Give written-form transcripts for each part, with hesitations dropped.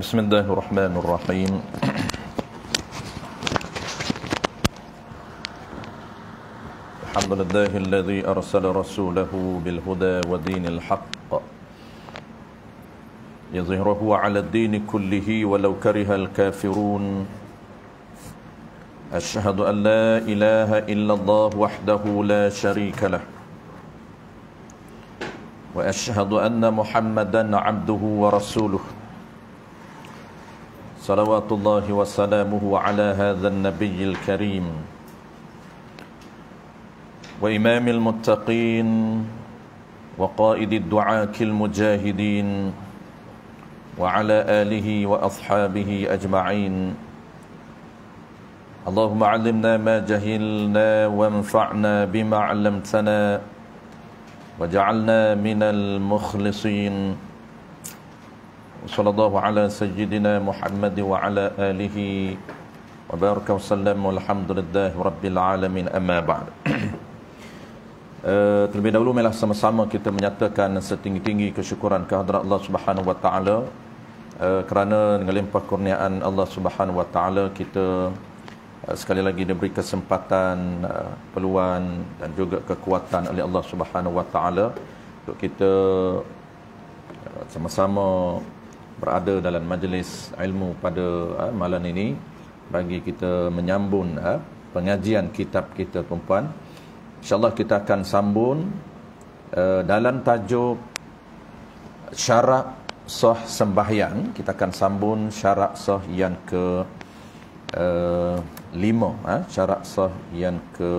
بسم الله الرحمن الرحيم الحمد لله الذي أرسل رسوله بالهدى ودين الحق يظهره على الدين كله ولو كره الكافرون أشهد أن لا إله إلا الله وحده لا شريك له وأشهد أن محمدا عبده ورسوله صلوات الله وسلامه على هذا النبي الكريم وإمام المتقين وقائد الدعاة المجاهدين وعلى آله وأصحابه أجمعين اللهم علمنا ما جهلنا وانفعنا بما علمتنا وجعلنا من المخلصين صلى الله على سيدنا محمد وعلى آله وبارك وسلم والحمد لله رب العالمين أما بعد. Terlebih dahulu marilah sama-sama kita menyatakan setinggi-tinggi kesyukuran kehadrat Allah Subhanahu wa taala kerana dengan limpah kurniaan Allah Subhanahu wa taala kita sekali lagi diberi kesempatan, peluang dan juga kekuatan oleh Allah Subhanahu wa taala untuk kita sama-sama berada dalam majlis ilmu pada malam ini bagi kita menyambung pengajian kitab kita tuan-tuan. InsyaAllah kita akan sambung dalam tajuk syarat sah sembahyang. Kita akan sambung syarat sah yang ke 5, syarat sah yang ke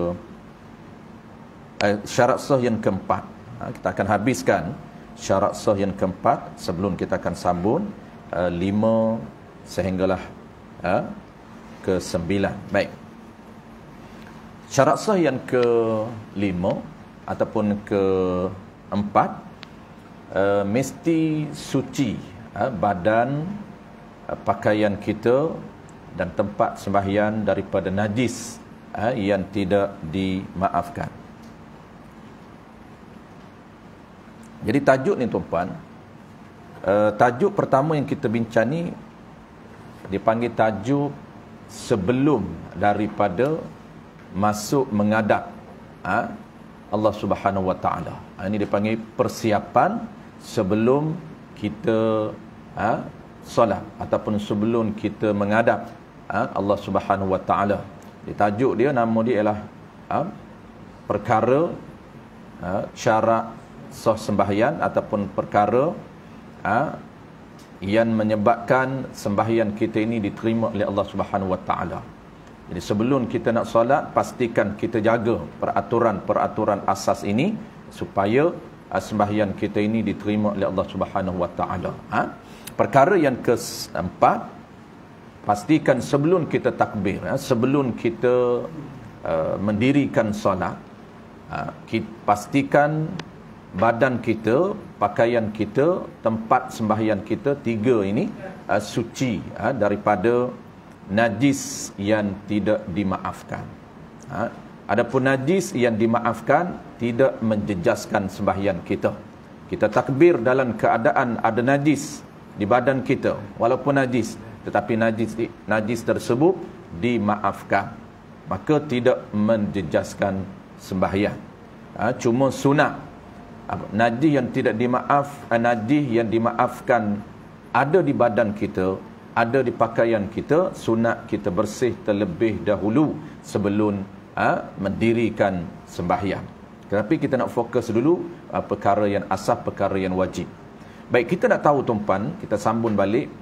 syarat sah yang keempat. Kita akan habiskan syarat sah yang keempat sebelum kita akan sambung 5 sehinggalah ke 9. Baik. Syarat sah yang ke-5 ataupun ke-4 mesti suci badan, pakaian kita dan tempat sembahyang daripada najis yang tidak dimaafkan. Jadi tajuk ni tuan-tuan, tajuk pertama yang kita bincang ni dipanggil tajuk sebelum daripada masuk menghadap Allah Subhanahu wa taala. Ini dipanggil persiapan sebelum kita solat ataupun sebelum kita menghadap Allah Subhanahu wa taala. Tajuk dia, nama dia ialah perkara syarat sah sembahyang ataupun perkara yang menyebabkan sembahyang kita ini diterima oleh Allah Subhanahu wa taala. Jadi sebelum kita nak solat, pastikan kita jaga peraturan-peraturan asas ini supaya sembahyang kita ini diterima oleh Allah Subhanahu wa taala. Perkara yang keempat, pastikan sebelum kita takbir, sebelum kita mendirikan solat, pastikan badan kita, pakaian kita, tempat sembahyang kita, 3 ini suci daripada najis yang tidak dimaafkan. Adapun najis yang dimaafkan tidak menjejaskan sembahyang kita. Kita takbir dalam keadaan ada najis di badan kita, walaupun najis, tetapi najis tersebut dimaafkan, maka tidak menjejaskan sembahyang. Cuma sunat najis yang tidak najis yang dimaafkan ada di badan kita, ada di pakaian kita, sunat kita bersih terlebih dahulu sebelum mendirikan sembahyang. Tetapi kita nak fokus dulu perkara yang asas, perkara yang wajib. Baik, kita nak tahu tuan-tuan, kita sambung balik,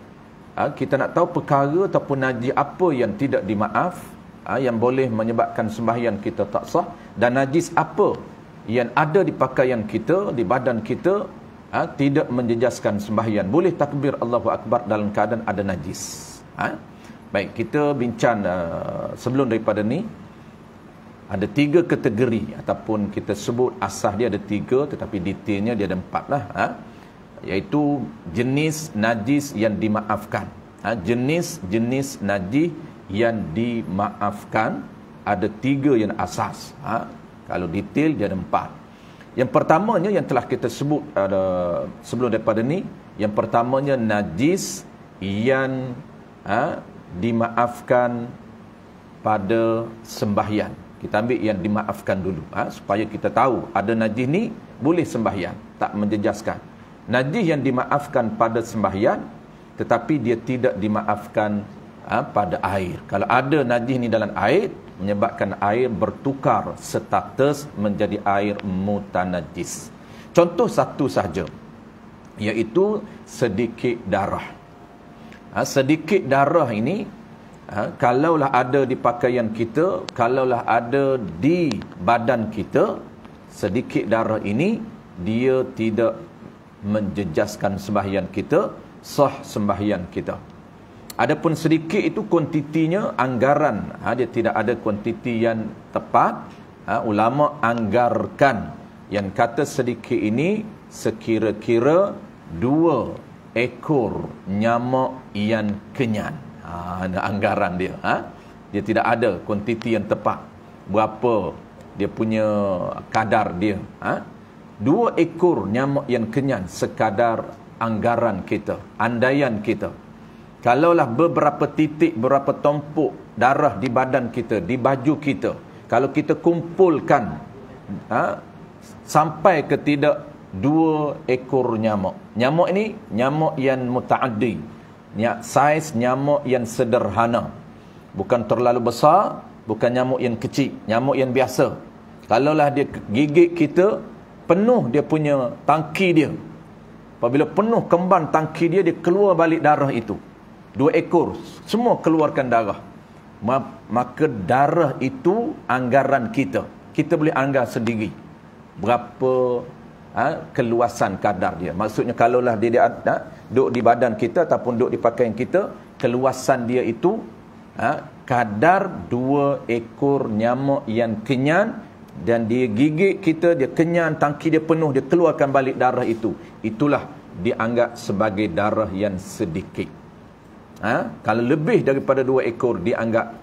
kita nak tahu perkara ataupun najis apa yang tidak dimaaf, yang boleh menyebabkan sembahyang kita tak sah, dan najis apa yang ada di pakaian kita, di badan kita, tidak menjejaskan sembahyang. Boleh takbir Allahu Akbar dalam keadaan ada najis. Baik, kita bincang sebelum daripada ni, ada 3 kategori ataupun kita sebut asas dia ada 3, tetapi detailnya dia ada 4 lah. Iaitu jenis najis yang dimaafkan. Jenis-jenis najis yang dimaafkan ada 3 yang asas. Kalau detail dia ada 4. Yang pertamanya yang telah kita sebut sebelum daripada ni, yang pertamanya najis yang dimaafkan pada sembahyang. Kita ambil yang dimaafkan dulu, supaya kita tahu ada najis ni boleh sembahyang, tak menjejaskan. Najis yang dimaafkan pada sembahyang, tetapi dia tidak dimaafkan pada air. Kalau ada najis ni dalam air, menyebabkan air bertukar status menjadi air mutanajis. Contoh satu sahaja, iaitu sedikit darah. Sedikit darah ini, kalaulah ada di pakaian kita, kalaulah ada di badan kita, sedikit darah ini, dia tidak menjejaskan sembahyang kita, sah sembahyang kita. Adapun sedikit itu kuantitinya anggaran, dia tidak ada kuantiti yang tepat. Ulama anggarkan yang kata sedikit ini sekira-kira 2 ekor nyamak yang kenyang. Ada anggaran dia. Dia tidak ada kuantiti yang tepat, berapa dia punya kadar dia. 2 ekor nyamak yang kenyang sekadar anggaran kita, andaian kita. Kalaulah beberapa titik, beberapa tumpuk darah di badan kita, di baju kita, kalau kita kumpulkan sampai ke tidak 2 ekor nyamuk. Nyamuk ini nyamuk yang mutaaddi, saiz nyamuk yang sederhana, bukan terlalu besar, bukan nyamuk yang kecil, nyamuk yang biasa. Kalaulah dia gigit kita, penuh dia punya tangki dia. Apabila penuh kemban tangki dia, dia keluar balik darah itu. 2 ekor, semua keluarkan darah. Maka darah itu anggaran kita. Kita boleh anggar sendiri berapa keluasan kadar dia. Maksudnya kalaulah dia duduk di badan kita ataupun duduk di pakaian kita, keluasan dia itu kadar 2 ekor nyamuk yang kenyang, dan dia gigit kita, dia kenyang, tangki dia penuh, dia keluarkan balik darah itu. Itulah dianggap sebagai darah yang sedikit. Kalau lebih daripada 2 ekor dianggap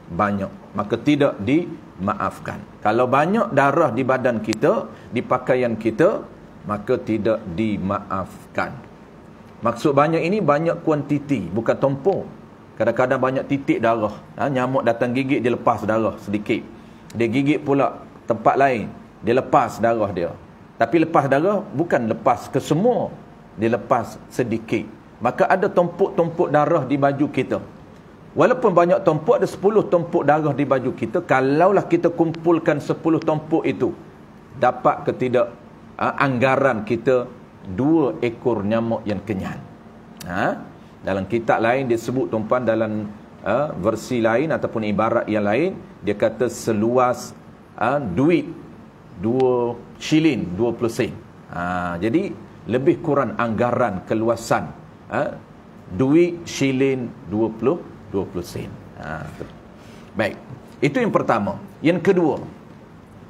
banyak, maka tidak dimaafkan. Kalau banyak darah di badan kita, di pakaian kita, maka tidak dimaafkan. Maksud banyak ini banyak kuantiti, bukan tumpuk. Kadang-kadang banyak titik darah. Nyamuk datang gigit, dia lepas darah sedikit. Dia gigit pula tempat lain, dia lepas darah dia. Tapi lepas darah bukan lepas ke semua, dia lepas sedikit. Maka ada tumpuk-tumpuk darah di baju kita. Walaupun banyak tumpuk, ada 10 tumpuk darah di baju kita. Kalaulah kita kumpulkan 10 tumpuk itu, dapat ke tidak anggaran kita 2 ekor nyamuk yang kenyang. Dalam kitab lain dia sebut, tuan-puan, dalam versi lain ataupun ibarat yang lain, dia kata seluas duit 2 shilin 20 sen. Jadi lebih kurang anggaran keluasan duit shilin 20 sen. Baik, itu yang pertama. Yang kedua,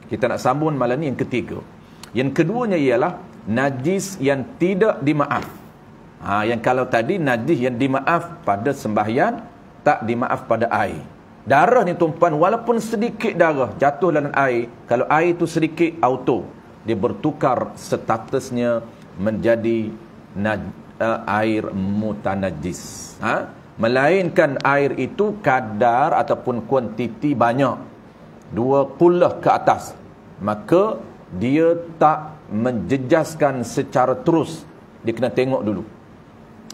kita nak sambung malam ni yang ketiga. Yang keduanya ialah najis yang tidak dimaaf. Yang kalau tadi najis yang dimaaf pada sembahyang, tak dimaaf pada air. Darah ni tuan-puan, walaupun sedikit darah jatuh dalam air, kalau air tu sedikit, auto dia bertukar statusnya menjadi air mutanajis. Melainkan air itu kadar ataupun kuantiti banyak, 2 qullah ke atas, maka dia tak menjejaskan secara terus. Dia kena tengok dulu.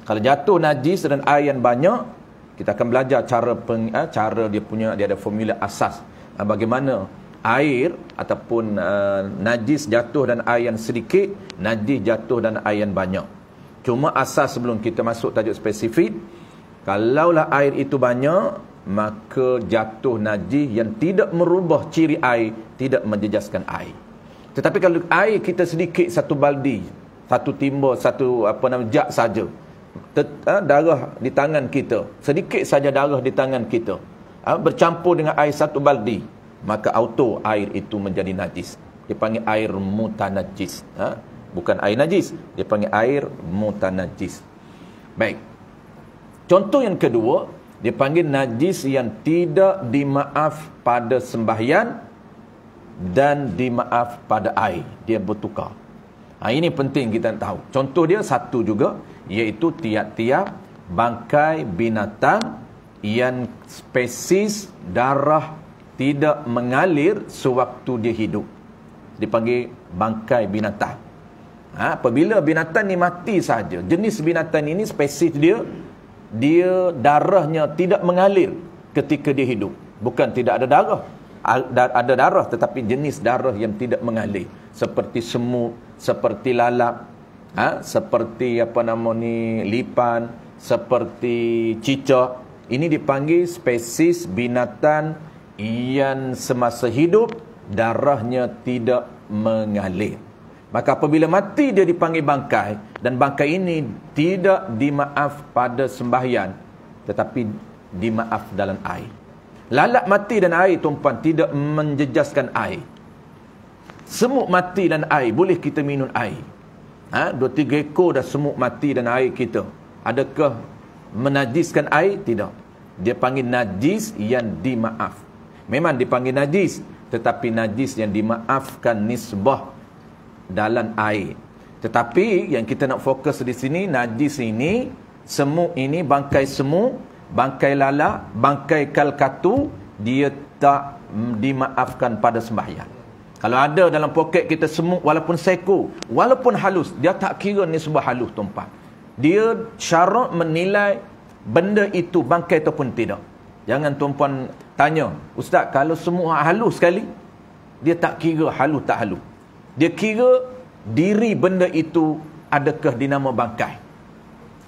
Kalau jatuh najis dan air yang banyak, kita akan belajar cara dia ada formula asas bagaimana air ataupun najis jatuh dan air yang sedikit, najis jatuh dan air yang banyak. Cuma asas sebelum kita masuk tajuk spesifik, kalaulah air itu banyak, maka jatuh najis yang tidak merubah ciri air, tidak menjejaskan air. Tetapi kalau air kita sedikit, 1 baldi, 1 timba, 1 jak saja, darah di tangan kita, sedikit saja darah di tangan kita, bercampur dengan air 1 baldi, maka auto air itu menjadi najis. Dia panggil air mutanajis. Bukan air najis, dia panggil air mutanajis. Baik. Contoh yang kedua, dia panggil najis yang tidak dimaaf pada sembahyang dan dimaaf pada air. Dia bertukar. Ini penting kita tahu. Contoh dia satu juga, iaitu tiap-tiap bangkai binatang yang spesies darah tidak mengalir sewaktu dia hidup. Dipanggil bangkai binatang. Apabila binatang ni mati saja, jenis binatang ini spesies dia darahnya tidak mengalir ketika dia hidup. Bukan tidak ada darah. Ada darah tetapi jenis darah yang tidak mengalir. Seperti semut, seperti lalat, seperti lipan, seperti cicak. Ini dipanggil spesies binatang yang semasa hidup darahnya tidak mengalir. Maka apabila mati dia dipanggil bangkai, dan bangkai ini tidak dimaaf pada sembahyang tetapi dimaaf dalam air. Lalat mati dan air, tuan-puan, tidak menjejaskan air. Semut mati dan air, boleh kita minum air. 2-3 ekor dah semut mati dan air kita, adakah menajiskan air? Tidak. Dia panggil najis yang dimaaf. Memang dipanggil najis, tetapi najis yang dimaafkan nisbah dalam air. Tetapi yang kita nak fokus di sini, najis ini, semut ini, bangkai semut, bangkai lalat, bangkai kalkatu, dia tak dimaafkan pada sembahyang. Kalau ada dalam poket kita semut walaupun seekor, walaupun halus, dia tak kira nisbah halus, tuan-puan. Dia syarat menilai benda itu bangkai ataupun tidak. Jangan tuan-puan tanya, ustaz, kalau semua halus sekali, dia tak kira halus tak halus. Dia kira diri benda itu adakah dinama bangkai.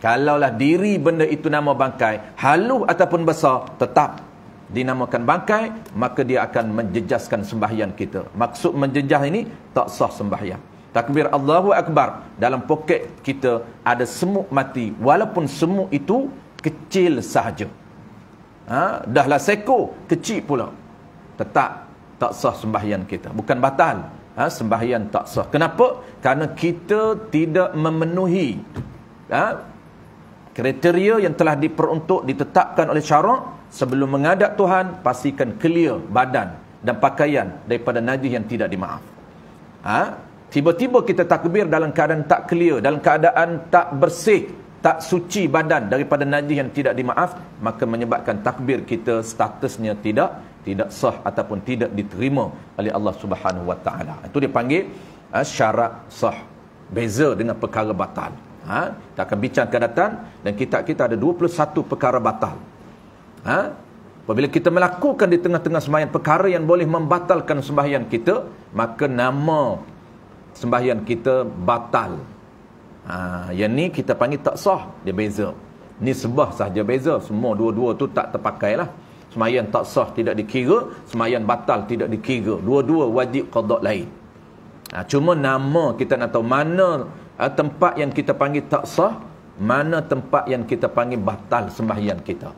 Kalaulah diri benda itu nama bangkai, halus ataupun besar, tetap dinamakan bangkai, maka dia akan menjejaskan sembahyang kita. Maksud menjejas ini, tak sah sembahyang. Takbir Allahu Akbar, dalam poket kita ada semut mati, walaupun semut itu kecil sahaja. Dahlah seekor, kecil pula, tetap tak sah sembahyang kita. Bukan batal, sembahyang tak sah. Kenapa? Kerana kita tidak memenuhi kriteria yang telah ditetapkan oleh syarak. Sebelum menghadap Tuhan, pastikan clear badan dan pakaian daripada najis yang tidak dimaaf. Tiba-tiba kita takbir dalam keadaan tak clear, dalam keadaan tak bersih, tak suci badan daripada najis yang tidak dimaaf, maka menyebabkan takbir kita statusnya tidak sah ataupun tidak diterima oleh Allah Subhanahu Wa Taala. Itu dia panggil syarat sah. Beza dengan perkara batal. Kita akan bincang akan datang, dan kitab kita ada 21 perkara batal. Apabila kita melakukan di tengah-tengah sembahyang perkara yang boleh membatalkan sembahyang kita, maka nama sembahyang kita batal. Yang ni kita panggil tak sah. Dia beza. Nisbah sahaja beza. Semua dua-dua tu tak terpakai lah. Sembahyang tak sah tidak dikira, sembahyang batal tidak dikira. Dua-dua wajib qada lain. Cuma nama kita nak tahu mana tempat yang kita panggil tak sah, mana tempat yang kita panggil batal sembahyang kita.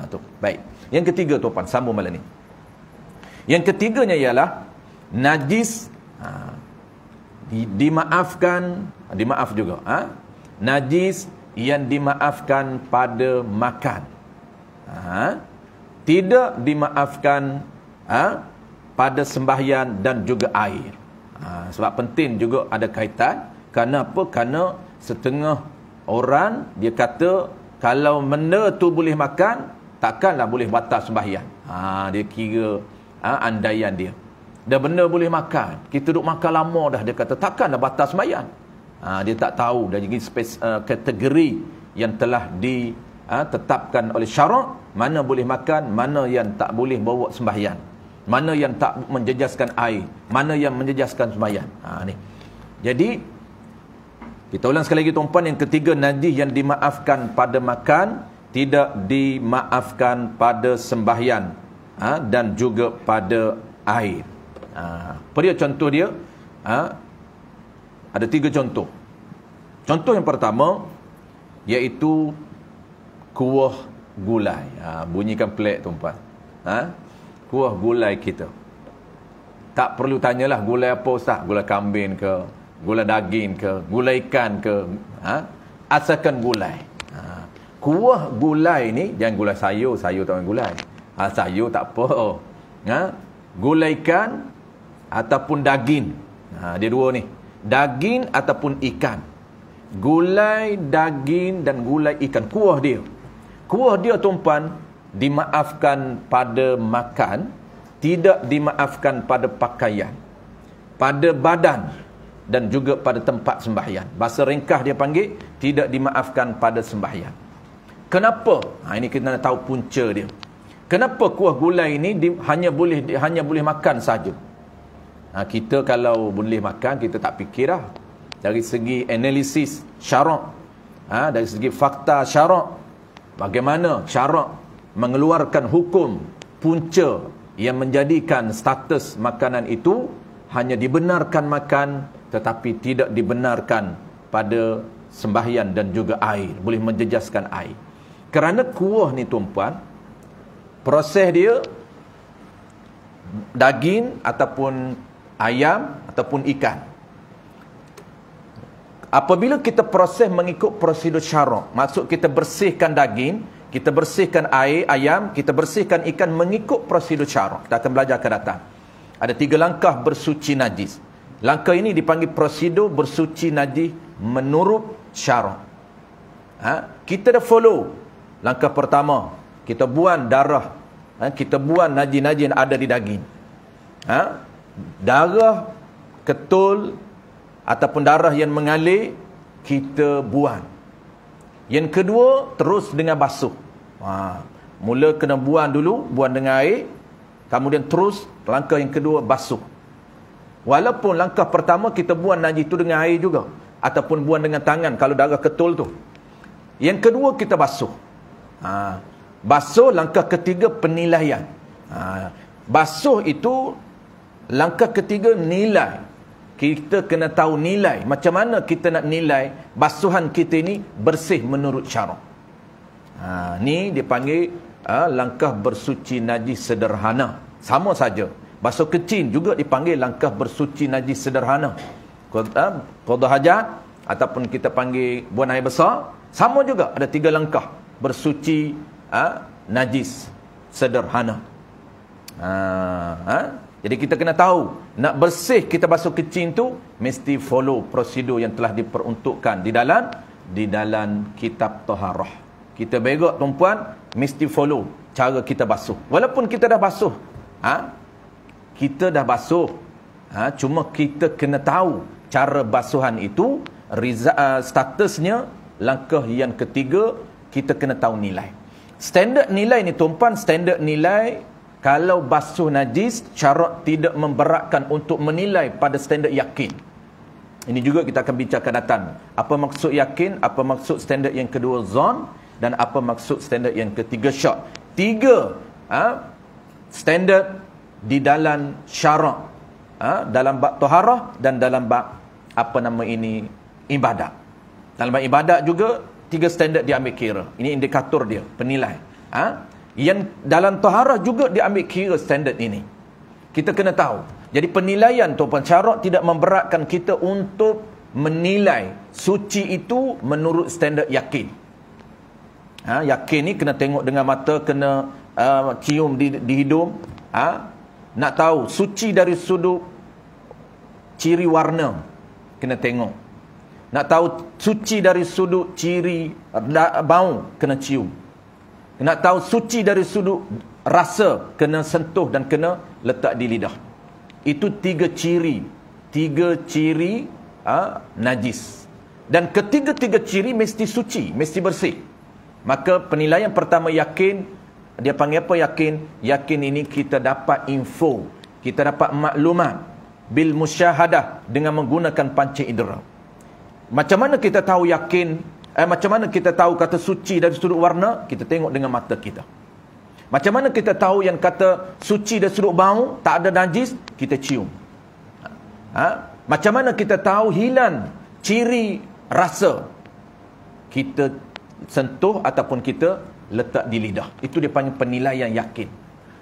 Tu. Baik. Yang ketiga, tuan-puan, sambung malam ni. Yang ketiganya ialah najis dimaaf juga. Najis yang dimaafkan pada makan. Tidak dimaafkan pada sembahyang dan juga air. Sebab penting juga ada kaitan. Kenapa? Kerana setengah orang dia kata kalau benda tu boleh makan, takkanlah boleh batal sembahyang. Dia kira andaian dia. Dah benda boleh makan, kita duduk makan lama dah, dia kata takkanlah batal sembahyang. Dia tak tahu dari kategori yang telah ditetapkan oleh syarak, mana boleh makan, mana yang tak boleh bawa sembahyang, mana yang tak menjejaskan air, mana yang menjejaskan sembahyang. Ni. Jadi kita ulang sekali lagi, tuan-puan, yang ketiga, najis yang dimaafkan pada makan, tidak dimaafkan pada sembahyang dan juga pada air. Apa dia contoh dia? Ada 3 contoh. Contoh yang pertama iaitu kuah gulai. Bunyikan pelik, tuan-puan. Kuah gulai kita. Tak perlu tanyalah gulai apa, ustaz? Gulai kambing ke, gulai daging ke, gulai ikan ke, asalkan gulai. Kuah gulai ni, jangan gulai sayur tak makan gulai. Sayur tak apa. Gulai ikan ataupun daging. Dia dua ni. Daging ataupun ikan. Gulai daging dan gulai ikan. Kuah dia. Kuah dia tuan-puan dimaafkan pada makan, tidak dimaafkan pada pakaian, pada badan dan juga pada tempat sembahyang. Bahasa ringkas dia panggil, tidak dimaafkan pada sembahyang. Kenapa? Ini kita nak tahu punca dia. Kenapa kuah gulai ini hanya boleh makan saja? Kita kalau boleh makan, kita tak fikirlah. Dari segi analisis syarak, dari segi fakta syarak, bagaimana syarak mengeluarkan hukum punca yang menjadikan status makanan itu hanya dibenarkan makan tetapi tidak dibenarkan pada sembahyang dan juga air, boleh menjejaskan air. Kerana kuah ni tuan-puan, proses dia daging ataupun ayam ataupun ikan. Apabila kita proses mengikut prosedur syarak, maksud kita bersihkan daging, kita bersihkan air ayam, kita bersihkan ikan mengikut prosedur syarak. Kita akan belajar akan datang. Ada 3 langkah bersuci najis. Langkah ini dipanggil prosedur bersuci najis menurut syarak. Kita dah follow. Langkah pertama, kita buang darah, kita buang najis-najis yang ada di daging. Darah ketul ataupun darah yang mengalir, kita buang. Yang kedua, terus dengan basuh. Mula kena buang dulu, buang dengan air, kemudian terus langkah yang kedua basuh. Walaupun langkah pertama kita buang najis itu dengan air juga, ataupun buang dengan tangan kalau darah ketul tu. Yang kedua kita basuh. Basuh langkah ketiga penilaian. Basuh itu langkah ketiga nilai. Kita kena tahu nilai. Macam mana kita nak nilai basuhan kita ini bersih menurut syarak. Ni dipanggil langkah bersuci najis sederhana. Sama saja. Basuh kecil juga dipanggil langkah bersuci najis sederhana. Qada hajat ataupun kita panggil buang air besar, sama juga ada 3 langkah bersuci najis sederhana. Jadi kita kena tahu, nak bersih kita basuh kecil tu mesti follow prosedur yang telah diperuntukkan di dalam kitab taharah. Kita berak tuan-puan mesti follow cara kita basuh. Walaupun kita dah basuh, kita dah basuh, cuma kita kena tahu cara basuhan itu, statusnya. Langkah yang ketiga, kita kena tahu nilai. Standard nilai ni tuan-puan, standard nilai kalau basuh najis, syarak tidak memberatkan untuk menilai pada standard yakin. Ini juga kita akan bincangkan datang. Apa maksud yakin, apa maksud standard yang kedua zon, dan apa maksud standard yang ketiga syak. 3 standard di dalam syarak, dalam bab taharah dan dalam bab ibadat. Dalam bab ibadat juga 3 standard diambil kira. Ini indikator dia, penilai. Yang dalam taharah juga diambil kira standard ini. Kita kena tahu. Jadi penilaian tuan-puan, syarak tidak memberatkan kita untuk menilai suci itu menurut standard yakin. Yakin ni kena tengok dengan mata, kena cium di hidung. Nak tahu suci dari sudut ciri warna, kena tengok. Nak tahu suci dari sudut ciri bau, kena cium. Nak tahu suci dari sudut rasa, kena sentuh dan kena letak di lidah. Itu 3 ciri. 3 ciri najis. Dan ketiga-tiga ciri mesti suci, mesti bersih. Maka penilaian pertama yakin, dia panggil apa yakin? Yakin ini kita dapat info, kita dapat maklumat bil musyahadah dengan menggunakan panca indera. Macam mana kita tahu yakin? Macam mana kita tahu kata suci dari sudut warna? Kita tengok dengan mata kita. Macam mana kita tahu yang kata suci dari sudut bau, tak ada najis? Kita cium. Macam mana kita tahu hilang ciri rasa? Kita sentuh ataupun kita letak di lidah. Itu dia panggil penilaian yakin.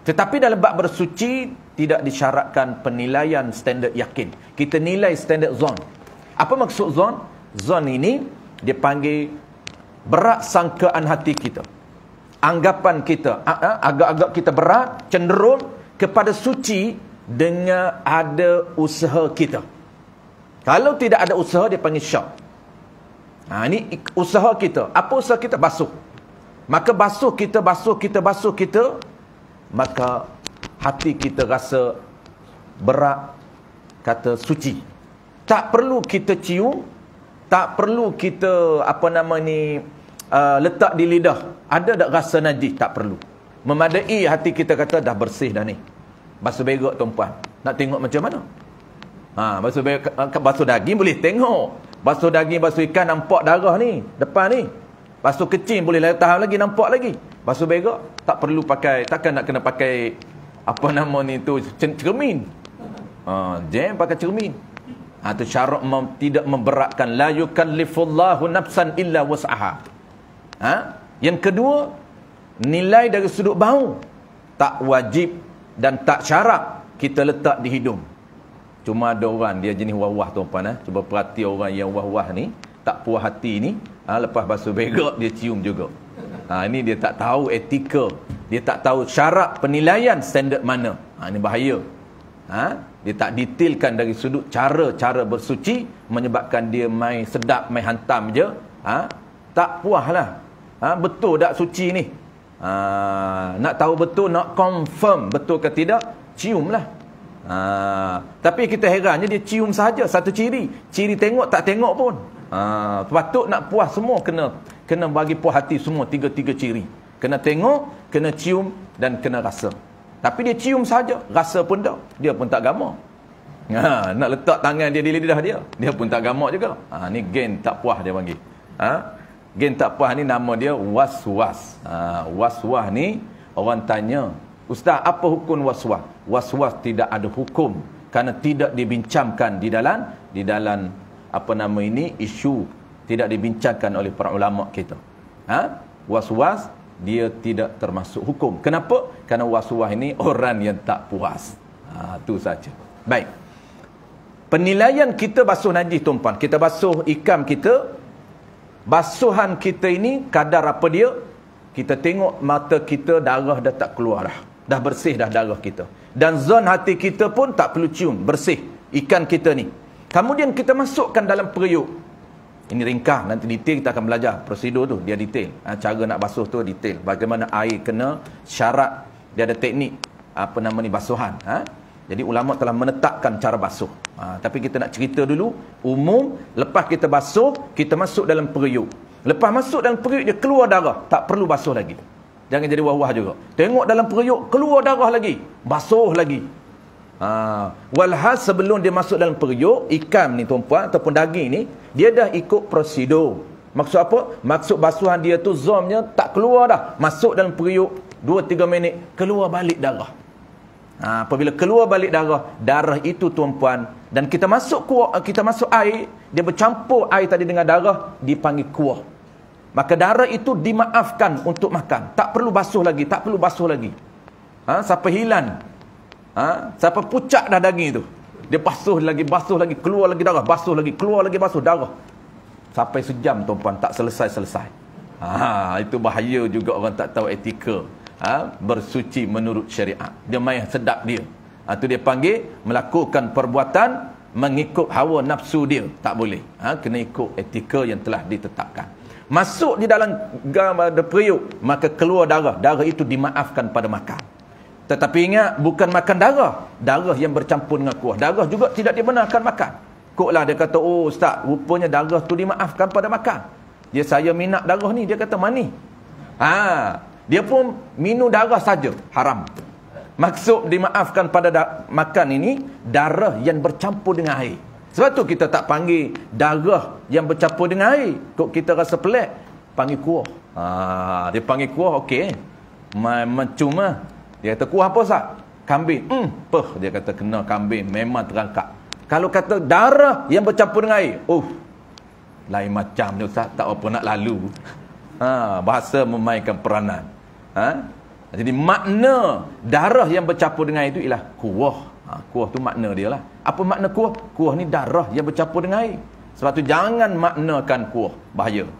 Tetapi dalam bab bersuci tidak disyaratkan penilaian standard yakin. Kita nilai standard zon. Apa maksud zon? Zon ini dia panggil berat sangkaan hati kita. Anggapan kita, agak-agak kita berat, cenderung kepada suci dengan ada usaha kita. Kalau tidak ada usaha, dia panggil syak. Ini usaha kita. Apa usaha kita? Basuh. Maka basuh kita, maka hati kita rasa berat, kata suci. Tak perlu kita cium, tak perlu kita letak di lidah. Ada tak rasa najis? Tak perlu. Memadai hati kita kata dah bersih dah ni. Basuh berak tuan-puan, nak tengok macam mana? Basuh daging boleh tengok. Basuh daging, basuh ikan nampak darah ni depan ni. Basuh kecil boleh tahan lagi, nampak lagi. Basuh berak tak perlu pakai, takkan nak kena pakai cermin. Jangan pakai cermin. Itu syarat tidak memberatkan. La yukallifullahu nafsan illa wus'aha. Yang kedua, nilai dari sudut bau tak wajib dan tak syarat kita letak di hidung. Cuma ada orang dia jenis wah-wah tuan-puan. Cuba perhati orang yang wah-wah ni, tak puas hati ni, lepas basuh berak dia cium juga. Ini dia tak tahu etika, dia tak tahu syarat penilaian standard mana. Ini bahaya. Dia tak detailkan dari sudut cara bersuci, menyebabkan dia main sedap, main hantam je. Tak puas lah. Betul tak suci ni? Nak tahu betul, nak confirm betul ke tidak, cium lah. Tapi kita herannya dia cium saja satu ciri. Ciri tengok tak tengok pun. Patut nak puas semua, kena bagi puas hati semua tiga-tiga ciri. Kena tengok, kena cium dan kena rasa. Tapi dia cium saja, rasa pun tak. Dia pun tak gamak. Nak letak tangan dia di lidah dia pun tak gamak juga. Ni gen tak puas dia panggil. Gen tak puas ni nama dia was-was. Was-was ni orang tanya, Ustaz, apa hukum was-was? Was-was tidak ada hukum kerana tidak dibincangkan di dalam isu, tidak dibincangkan oleh para ulama kita. Was-was dia tidak termasuk hukum. Kenapa? Kerana was-was ini orang yang tak puas. Itu saja. Baik. Penilaian kita basuh najis tuan-puan. Kita basuh ikam kita. Basuhan kita ini kadar apa dia? Kita tengok mata kita darah dah tak keluar dah. Dah bersih dah darah kita. Dan zon hati kita pun tak perlu cium. Bersih. Ikan kita ni. Kemudian kita masukkan dalam periuk. Ini ringkas, nanti detail kita akan belajar. Prosedur tu, dia detail. Cara nak basuh tu detail. Bagaimana air kena, syarat. Dia ada teknik, basuhan. Jadi ulama telah menetapkan cara basuh. Tapi kita nak cerita dulu. Umum, lepas kita basuh, kita masuk dalam periuk. Lepas masuk dalam periuk, dia keluar darah. Tak perlu basuh lagi. Jangan jadi wah-wah juga. Tengok dalam periuk, keluar darah lagi. Basuh lagi. Walhal sebelum dia masuk dalam periuk, ikan ni tuan-puan ataupun daging ni, dia dah ikut prosedur. Maksud apa? Maksud basuhan dia tu zomnya tak keluar dah. Masuk dalam periuk 2-3 minit, keluar balik darah. Apabila keluar balik darah itu tuan-puan, dan kita masuk air, dia bercampur air tadi dengan darah, dipanggil kuah. Maka darah itu dimaafkan untuk makan. Tak perlu basuh lagi, Sampai hilang. Sampai pucat dah daging tu. Dia basuh lagi, keluar lagi darah, basuh lagi, keluar lagi, basuh darah. Sampai sejam tuan-puan, tak selesai. Itu bahaya juga orang tak tahu etika. Bersuci menurut syariat. Dia main sedap dia. Itu dia panggil melakukan perbuatan mengikut hawa nafsu dia. Tak boleh. Kena ikut etika yang telah ditetapkan. Masuk di dalam periuk, maka keluar darah. Darah itu dimaafkan pada makan. Tetapi ingat, bukan makan darah. Darah yang bercampur dengan kuah. Darah juga tidak dibenarkan makan. Koklah dia kata, oh Ustaz, rupanya darah tu dimaafkan pada makan. Saya minat darah ni, dia kata mani. Dia pun minum darah saja, haram. Maksud dimaafkan pada makan ini, darah yang bercampur dengan air. Sebab tu kita tak panggil darah yang bercampur dengan air. Kok kita rasa pelik, panggil kuah. Dia panggil kuah, okey. Cuma dia kata, kuah apa Ustaz? Kambing. Dia kata, kena kambing. Memang terangkat. Kalau kata darah yang bercampur dengan air, lain macam ni Ustaz. Tak apa nak lalu. Bahasa memainkan peranan. Jadi makna darah yang bercampur dengan air itu ialah kuah. Kuah tu makna dia lah. Apa makna kuah? Kuah ni darah yang bercampur dengan air. Sebab tu jangan maknakan kuah. Bahaya.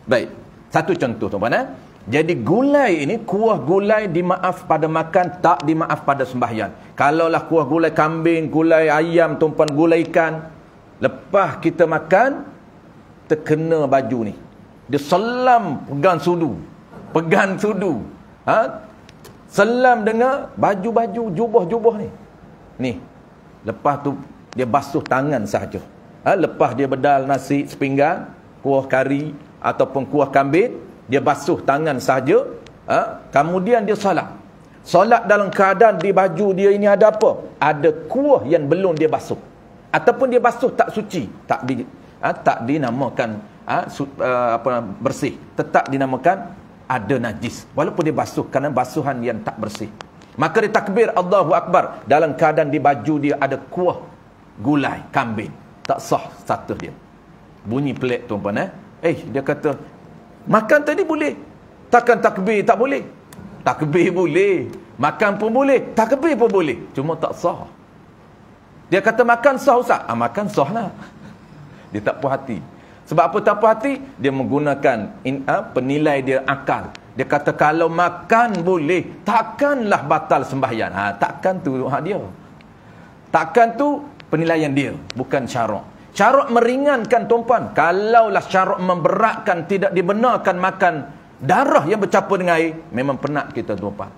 Baik. Satu contoh tuan-tuan. Jadi gulai ini, kuah gulai dimaaf pada makan, tak dimaaf pada sembahyang. Kalaulah kuah gulai kambing, gulai ayam, tuan-tuan, gulai ikan, lepas kita makan, terkena baju ni. Dia selam pegang sudu. Pegang sudu. Selam dengan baju-baju, jubah-jubah ni. Ni. Lepas tu dia basuh tangan sahaja. Lepas dia bedal nasi sepinggan, kuah kari ataupun kuah kambing, dia basuh tangan sahaja. Kemudian dia solat. Solat dalam keadaan di baju dia ini ada apa? Ada kuah yang belum dia basuh. Ataupun dia basuh tak suci, tak dinamakan bersih. Tetap dinamakan ada najis. Walaupun dia basuh kerana basuhan yang tak bersih. Maka dia takbir Allahu Akbar dalam keadaan di baju dia ada kuah gulai kambing. Tak sah status dia. Bunyi pelik tuan-tuan. Dia kata, makan tadi boleh. Takkan takbir tak boleh? Takbir boleh. Makan pun boleh. Takbir pun boleh. Cuma tak sah. Dia kata makan sah Ustaz. Makan sah lah. Dia tak puas hati. Sebab apa tak puas hati? Dia menggunakan penilai dia akal. Dia kata kalau makan boleh, takkanlah batal sembahyang. Takkan tu dia. Takkan tu penilaian dia. Bukan syarak. Syarak meringankan tuan-puan. Kalaulah syarak memberatkan, tidak dibenarkan makan darah yang bercampur dengan air, memang penat kita tuan-puan.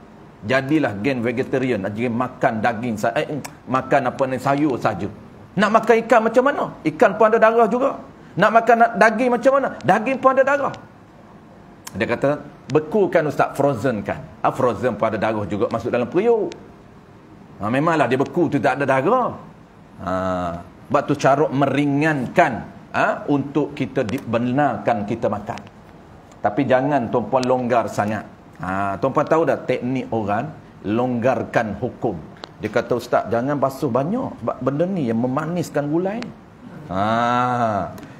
Jadilah gen vegetarian, jadi makan daging, makan sayur saja. Nak makan ikan macam mana? Ikan pun ada darah juga. Nak makan daging macam mana? Daging pun ada darah. Dia kata, bekukan Ustaz, frozen kan. Frozen pun ada darah juga masuk dalam periuk. Memanglah dia beku tu tak ada darah. Sebab tu cara meringankan untuk kita dibenarkan kita makan. Tapi jangan tuan-puan longgar sangat. Tuan-puan tahu dah teknik orang longgarkan hukum. Dia kata, Ustaz, jangan basuh banyak. Sebab benda ni yang memaniskan gulai.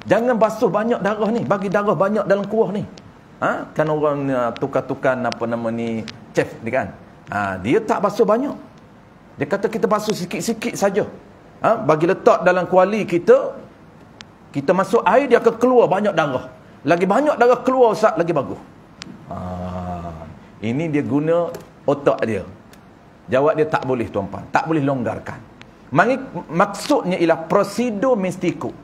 Jangan basuh banyak darah ni. Bagi darah banyak dalam kuah ni. Kan orang tukar-tukar chef ni kan. Dia tak basuh banyak. Dia kata kita basuh sikit-sikit saja. Bagi letak dalam kuali kita. Kita masuk air, dia akan keluar banyak darah. Lagi banyak darah keluar Ustaz, lagi bagus. Ini dia guna otak dia. Jawab dia tak boleh tuan-puan. Tak boleh longgarkan. Maksudnya ialah prosedur mesti ikut.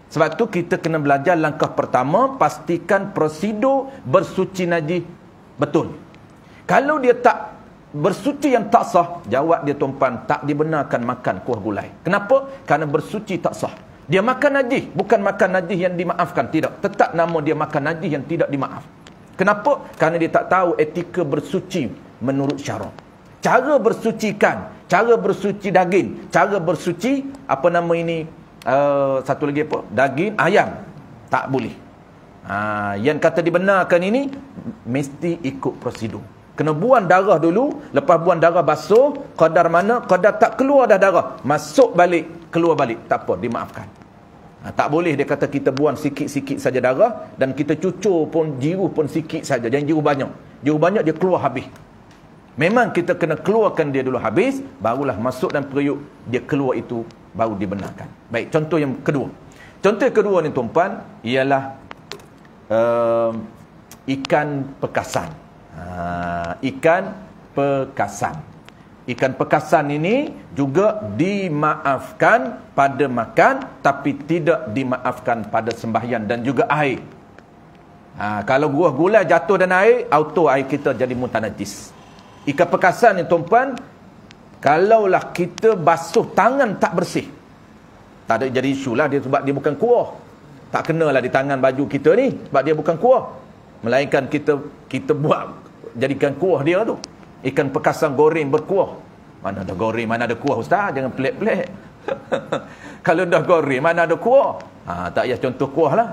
Sebab tu kita kena belajar langkah pertama, pastikan prosedur bersuci najis betul. Kalau dia tak bersuci yang tak sah, jawab dia tuan-puan, tak dibenarkan makan kuah gulai. Kenapa? Kerana bersuci tak sah. Dia makan najis, bukan makan najis yang dimaafkan. Tidak, tetap nama dia makan najis yang tidak dimaaf. Kenapa? Kerana dia tak tahu etika bersuci menurut syarak. Cara bersucikan, cara bersuci daging, cara bersuci satu lagi apa? Daging ayam tak boleh. Yang kata dibenarkan ini mesti ikut prosedur. Kena buang darah dulu, lepas buang darah basuh, kadar mana, kadar tak keluar dah darah, masuk balik, keluar balik, tak apa, dimaafkan. Tak boleh dia kata kita buang sikit-sikit saja darah, dan kita cucur pun jiruh pun sikit saja, jangan jiruh banyak. Jiruh banyak dia keluar habis. Memang kita kena keluarkan dia dulu habis, barulah masuk dalam periuk, dia keluar itu baru dibenarkan. Baik, contoh yang kedua. Contoh yang kedua ni tuan-puan ialah ikan pekasan. Ikan pekasan. Ikan pekasan ini juga dimaafkan pada makan, tapi tidak dimaafkan pada sembahyang dan juga air. Kalau buah gulai jatuh dan air, auto air kita jadi mutanajis. Ikan pekasan ni tuan-puan, kalaulah kita basuh tangan tak bersih, tak ada jadi isu lah dia, sebab dia bukan kuah. Tak kenalah di tangan baju kita ni, sebab dia bukan kuah. Melainkan kita buat jadikan kuah dia tu. Ikan pekasan goreng berkuah. Mana ada goreng, mana ada kuah Ustaz? Jangan pelik-pelik. Kalau dah goreng, mana ada kuah? Tak payah contoh kuah lah.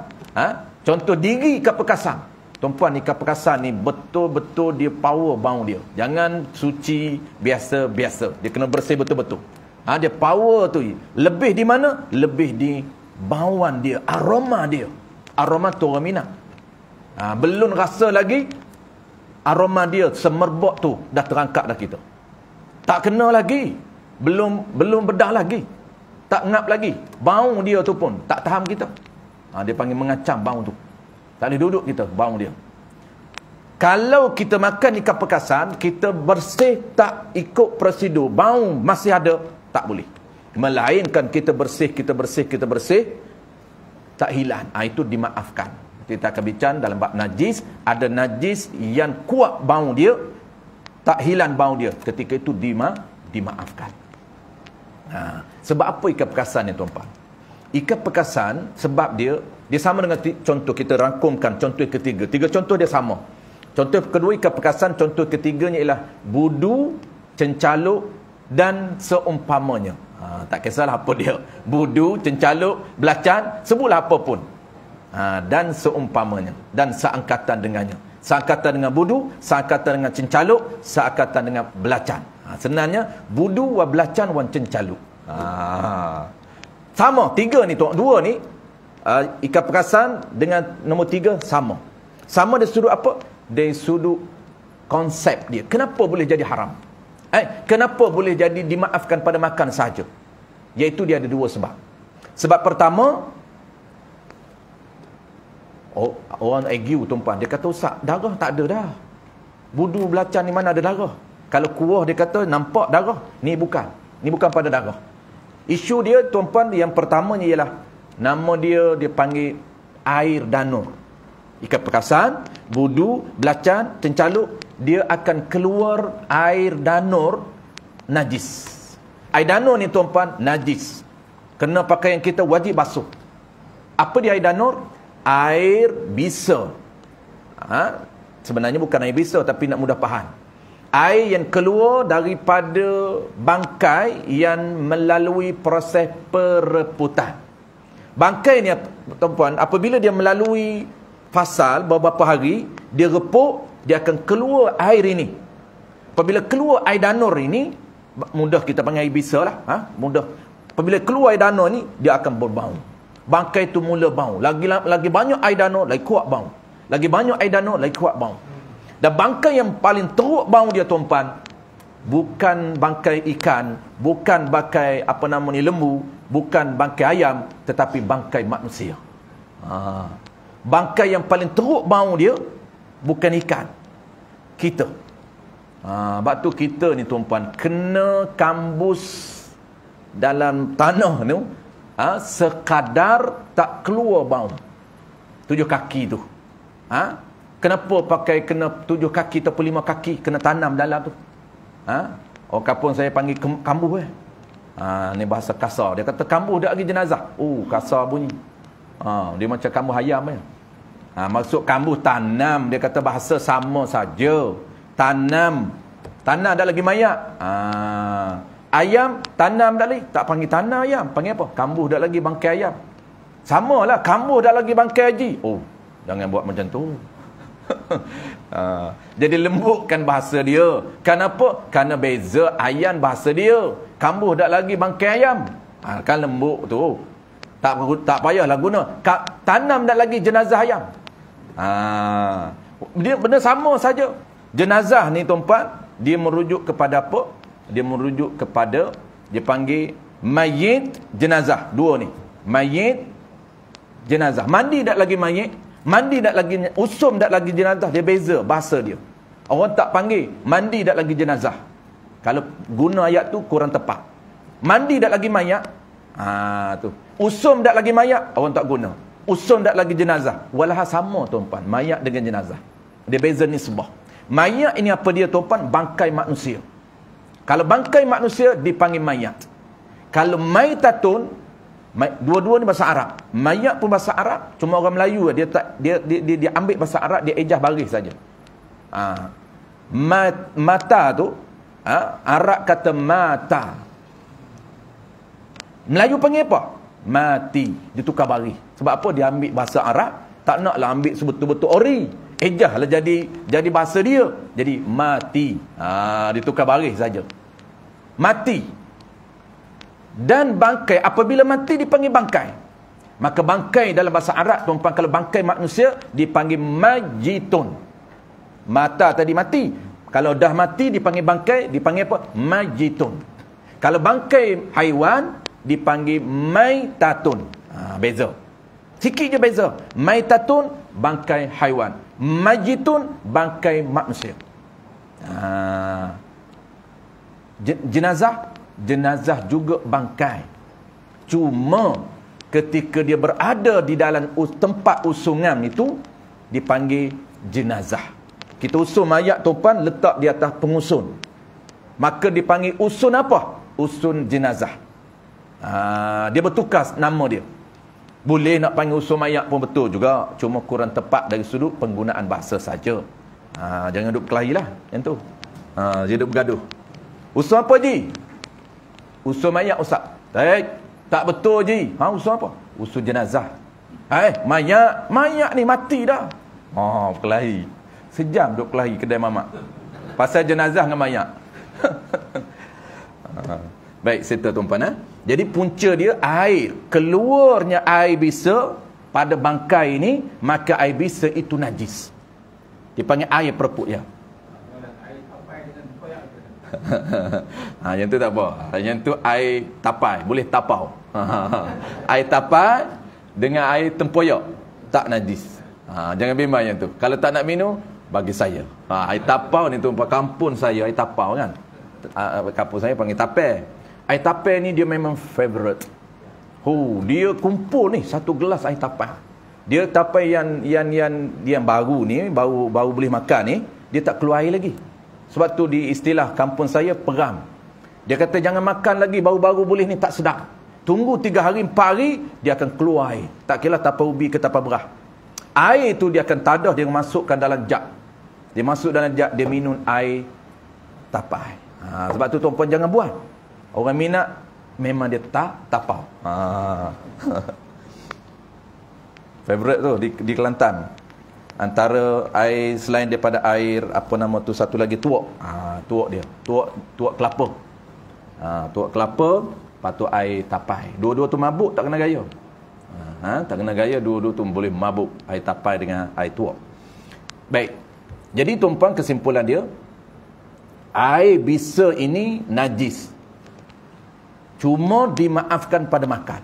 Contoh diri ikan pekasan. Tuan-puan, ikan pekasan ni betul-betul dia power bau dia. Jangan suci biasa-biasa. Dia kena bersih betul-betul. Dia power tu. Lebih di mana? Lebih di bauan dia, aroma dia. Aroma tu orang minat. Belum rasa lagi, aroma dia semerbak tu dah terangkat dah kita. Tak kena lagi. Belum bedah lagi. Tak ngap lagi. Bau dia tu pun tak tahan kita. Dia panggil mengacam bau tu. Tak boleh duduk kita, bau dia. Kalau kita makan ikan pekasan, kita bersih tak ikut prosedur, bau masih ada, tak boleh. Melainkan kita bersih, tak hilang. Itu dimaafkan. kita akan bincang dalam bab najis. Ada najis yang kuat bau dia, tak hilang bau dia, ketika itu dimaafkan. Sebab apa ikat perkasan ni tuan-tuan? Ikat perkasan sebab dia sama dengan contoh, kita rangkumkan contoh ketiga. 3 contoh dia sama. Contoh kedua ikat perkasan, contoh ketiganya ialah budu, cencaluk dan seumpamanya. Tak kisahlah apa dia. Budu, cencaluk, belacan, sebutlah apa pun. Dan seumpamanya. Dan seangkatan dengannya. Seangkatan dengan budu, seangkatan dengan cencaluk, seangkatan dengan belacan. Sebenarnya, budu wa belacan wa cencaluk. Sama, 3 ni, 2 ni, ikat perkasan dengan nombor 3 sama. Sama dari sudut apa? Dari sudut konsep dia. Kenapa boleh jadi haram? Kenapa boleh jadi dimaafkan pada makan saja? Iaitu dia ada 2 sebab. Sebab pertama, orang argue tuan-tuan, dia kata, Ustaz, darah tak ada dah. Budu belacan ni mana ada darah? Kalau kuah dia kata nampak darah, ni bukan pada darah. Isu dia tuan-tuan yang pertamanya ialah nama dia panggil air danur. Ikat perkasan, budu, belacan, cencaluk, dia akan keluar air danur najis. Air danur ni tuan-tuan najis. Kena pakaian kita wajib basuh. Apa dia air danur? Air bisa. Sebenarnya bukan air bisa, tapi nak mudah faham. Air yang keluar daripada bangkai yang melalui proses pereputan. Bangkai ni tuan-tuan, apabila dia melalui fasal beberapa hari, dia repuk, dia akan keluar air ini. Apabila keluar air danur ini, mudah kita panggil air bisa lah. Mudah. Apabila keluar air danur ni, dia akan berbau. Bangkai tu mula bau. Lagi banyak air danur, lagi kuat bau. Lagi banyak air danur, lagi kuat bau. Dan bangkai yang paling teruk bau dia tuan-tuan, bukan bangkai ikan, bukan bangkai lembu, bukan bangkai ayam, tetapi bangkai manusia. Bangkai yang paling teruk bau dia bukan ikan, kita. Sebab tu kita ni tuan-tuan kena kambus dalam tanah ni, sekadar tak keluar bau 7 kaki tu. Kenapa pakai kena 7 kaki atau 5 kaki kena tanam dalam tu? Orang kampung saya panggil kambuh. Ni bahasa kasar. Dia kata kambuh dak lagi jenazah. Kasar bunyi. Dia macam kambuh ayam . Maksud kambuh tanam, dia kata bahasa sama saja. Tanam dah lagi mayat. Ayam tanam dah lagi, tak panggil tanam ayam, panggil apa? Kambuh dah lagi bangkai ayam. Samalah, kambuh dah lagi bangkai haji. Jangan buat macam tu. Jadi lembutkan bahasa dia. Kenapa? Kerana beza ayam bahasa dia. Kambuh dah lagi bangkai ayam. Kan lembut tu. Tak payahlah guna. Tanam dah lagi jenazah ayam. Dia benda sama saja. Jenazah ni tuan-tuan, dia merujuk kepada apa? Dia merujuk kepada, dia panggil mayit jenazah. 2 ni. Mayit jenazah. Mandi tak lagi mayit, mandi tak lagi usum, tak lagi jenazah. Dia beza bahasa dia. Orang tak panggil mandi tak lagi jenazah. Kalau guna ayat tu kurang tepat. Mandi tak lagi mayat, tu. Usum tak lagi mayat, orang tak guna. Usum tak lagi jenazah. Walaha sama tuan-tuan, mayat dengan jenazah. Dia beza nisbah. Mayat ini apa dia tuan-tuan? Bangkai manusia. Kalau bangkai manusia dipanggil mayat. Kalau maitatun, dua-dua ni bahasa Arab. Mayat pun bahasa Arab, cuma orang Melayu dia ambil bahasa Arab, dia ejah baris saja. Mata tu, Arab kata mata. Melayu panggil apa? Mati. Dia tukar baris. Sebab apa? Dia ambil bahasa Arab, tak naklah ambil sebetul-betul ori. Ejah lah jadi bahasa dia. Jadi mati. Dia tukar baris saja. Mati. Dan bangkai, apabila mati dipanggil bangkai. Maka bangkai dalam bahasa Arab tuan-tuan, kalau bangkai manusia dipanggil majitun. Mata tadi mati. Kalau dah mati dipanggil bangkai, dipanggil apa? Majitun. Kalau bangkai haiwan dipanggil maitatun. Beza. Sikit je beza. Maitatun bangkai haiwan. Majitun bangkai manusia. Jenazah juga bangkai. Cuma ketika dia berada di dalam tempat usungan itu, dipanggil jenazah. Kita usun mayat tuan letak di atas pengusun, maka dipanggil usun apa? Usun jenazah. Dia bertukar nama dia. Boleh nak panggil usun mayat pun betul juga, cuma kurang tepat dari sudut penggunaan bahasa saja. Jangan duduk berkelahi lah yang tu. Dia duduk bergaduh. Usun apa Ji? Usun mayat Ustaz. Tak betul Ji. Usun apa? Usun jenazah. Mayat ni mati dah. Berkelahi. Sejam duduk berkelahi kedai mamak pasal jenazah dengan mayat. Baik, serta tuan-puan. Jadi punca dia air. Keluarnya air bisa pada bangkai ini, maka air bisa itu najis. Dipanggil air perpuk ya. Yang tu tak apa. Yang tu air tapai, boleh tapau. Air tapai dengan air tempoyak tak najis. Jangan bimbang yang tu. Kalau tak nak minum, bagi saya. Air tapau ni tu kampung saya, air tapau kan. Kampung saya panggil tapai. Air tapai ni dia memang favorite. Dia kumpul ni satu gelas air tapai. Dia tapai yang baru ni, baru boleh makan ni, dia tak keluar air lagi. Sebab tu di istilah kampung saya peram. Dia kata jangan makan lagi baru-baru boleh ni, tak sedap. Tunggu 3 hari 4 hari dia akan keluar air. Tak kira tapai ubi ke tapai berah. Air tu dia akan tadah, dia masukkan dalam jug. Dia masuk dalam jug, dia minum air tapai. Sebab tu tuan-puan jangan buat. Orang minat memang dia tak tapau. Favorite tu di Kelantan. Antara air selain daripada air apa nama tu, satu lagi tuak. Tuak dia. Tuak kelapa. Tuak kelapa, lepas tu air tapai. Dua-dua tu mabuk tak kena gaya. Tak kena gaya, dua-dua tu boleh mabuk, air tapai dengan air tuak. Baik. Jadi tuan-puan, kesimpulan dia, air bisa ini najis. Cuma dimaafkan pada makan.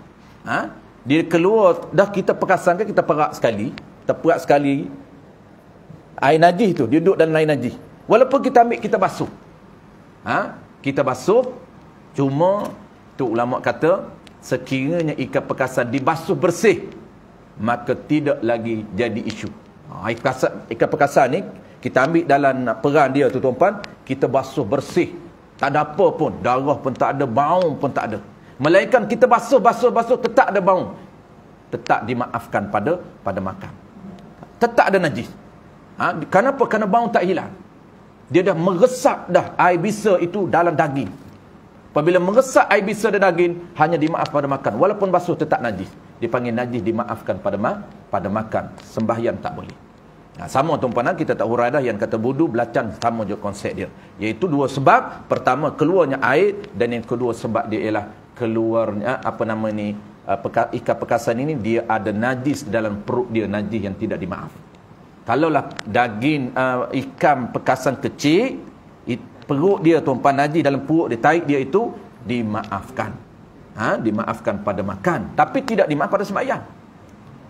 Dia keluar, dah kita perasankan, kita perak sekali. Kita perak sekali. Air najis tu, dia duduk dalam air najis. Walaupun kita ambil, kita basuh. Kita basuh, cuma tu ulama kata, sekiranya ikan perkasan dibasuh bersih, maka tidak lagi jadi isu. Ikan perkasan ni, kita ambil dalam peran dia tu tuan-puan, kita basuh bersih. Tak ada apa pun, darah pun tak ada, bau pun tak ada. Melainkan kita basuh, tetap ada bau. Tetap dimaafkan pada makan. Tetap ada najis. Kenapa? Kerana bau tak hilang. Dia dah meresap dah air bisa itu dalam daging. Apabila meresap air bisa dalam daging, hanya dimaaf pada makan. Walaupun basuh tetap najis. Dipanggil najis, dimaafkan pada makan. Sembahyang tak boleh. Sama tuan-puan, kita tak hurai dah yang kata wudu belacan, sama je konsep dia. Iaitu dua sebab. Pertama, keluarnya air, dan yang kedua sebab dia ialah keluarnya ikan perkasan ini, dia ada najis dalam perut dia, najis yang tidak dimaaf. Kalaulah daging ikan perkasan kecil, perut dia tuan-puan najis dalam perut dia, tarik dia itu dimaafkan. Dimaafkan pada makan, tapi tidak dimaaf pada sembahyang.